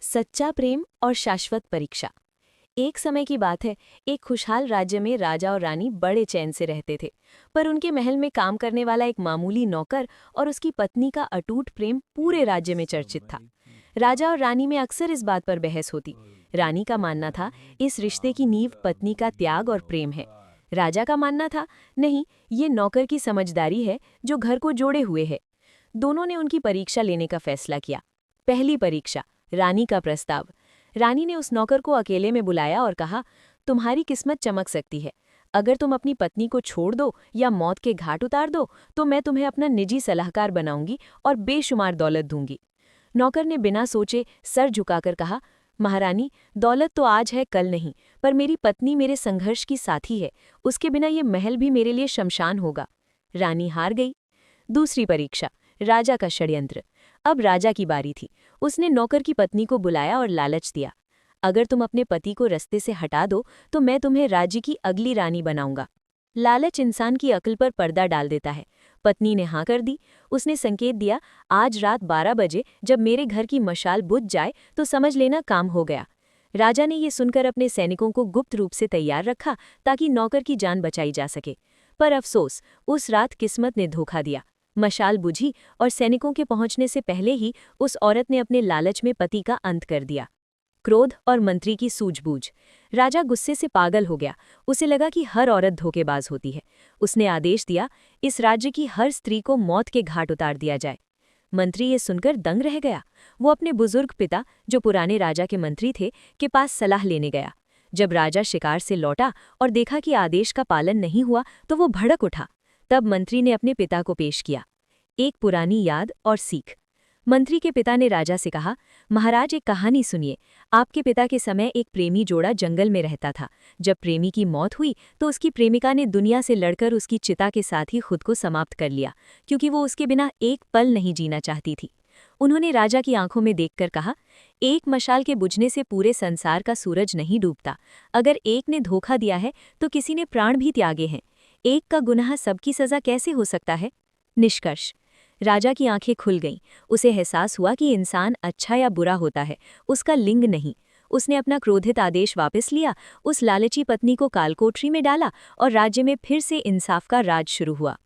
सच्चा प्रेम और शाश्वत परीक्षा। एक समय की बात है, एक खुशहाल राज्य में राजा और रानी बड़े चैन से रहते थे। पर उनके महल में काम करने वाला एक मामूली नौकर और उसकी पत्नी का अटूट प्रेम पूरे राज्य में चर्चित था। राजा और रानी में अक्सर इस बात पर बहस होती। रानी का मानना था, इस रिश्ते की नींव पत्नी का त्याग और प्रेम है। राजा का मानना था, नहीं, ये नौकर की समझदारी है जो घर को जोड़े हुए है। दोनों ने उनकी परीक्षा लेने का फैसला किया। पहली परीक्षा, रानी का प्रस्ताव। रानी ने उस नौकर को अकेले में बुलाया और कहा, तुम्हारी किस्मत चमक सकती है। अगर तुम अपनी पत्नी को छोड़ दो या मौत के घाट उतार दो तो मैं तुम्हें अपना निजी सलाहकार बनाऊंगी और बेशुमार दौलत दूंगी। नौकर ने बिना सोचे सर झुकाकर कहा, महारानी, दौलत तो आज है कल नहीं, पर मेरी पत्नी मेरे संघर्ष की साथी है। उसके बिना ये महल भी मेरे लिए शमशान होगा। रानी हार गई। दूसरी परीक्षा, राजा का षड्यंत्र। अब राजा की बारी थी। उसने नौकर की पत्नी को बुलाया और लालच दिया, अगर तुम अपने पति को रास्ते से हटा दो तो मैं तुम्हें राज्य की अगली रानी बनाऊंगा। लालच इंसान की अक्ल पर पर्दा डाल देता है। पत्नी ने हाँ कर दी। उसने संकेत दिया, आज रात 12 बजे जब मेरे घर की मशाल बुझ जाए तो समझ लेना काम हो गया। राजा ने ये सुनकर अपने सैनिकों को गुप्त रूप से तैयार रखा ताकि नौकर की जान बचाई जा सके। पर अफसोस, उस रात किस्मत ने धोखा दिया। मशाल बुझी और सैनिकों के पहुंचने से पहले ही उस औरत ने अपने लालच में पति का अंत कर दिया। क्रोध और मंत्री की सूझबूझ। राजा गुस्से से पागल हो गया। उसे लगा कि हर औरत धोखेबाज होती है। उसने आदेश दिया, इस राज्य की हर स्त्री को मौत के घाट उतार दिया जाए। मंत्री ये सुनकर दंग रह गया। वो अपने बुजुर्ग पिता, जो पुराने राजा के मंत्री थे, के पास सलाह लेने गया। जब राजा शिकार से लौटा और देखा कि आदेश का पालन नहीं हुआ तो वो भड़क उठा। तब मंत्री ने अपने पिता को पेश किया। एक पुरानी याद और सीख। मंत्री के पिता ने राजा से कहा, महाराज, एक कहानी सुनिए। आपके पिता के समय एक प्रेमी जोड़ा जंगल में रहता था। जब प्रेमी की मौत हुई तो उसकी प्रेमिका ने दुनिया से लड़कर उसकी चिता के साथ ही खुद को समाप्त कर लिया, क्योंकि वो उसके बिना एक पल नहीं जीना चाहती थी। उन्होंने राजा की आंखों में देखकर कहा, एक मशाल के बुझने से पूरे संसार का सूरज नहीं डूबता। अगर एक ने धोखा दिया है तो किसी ने प्राण भी त्यागे हैं। एक का गुनाह सबकी सजा कैसे हो सकता है? निष्कर्ष, राजा की आंखें खुल गईं। उसे एहसास हुआ कि इंसान अच्छा या बुरा होता है, उसका लिंग नहीं। उसने अपना क्रोधित आदेश वापस लिया, उस लालची पत्नी को कालकोठरी में डाला और राज्य में फिर से इंसाफ का राज शुरू हुआ।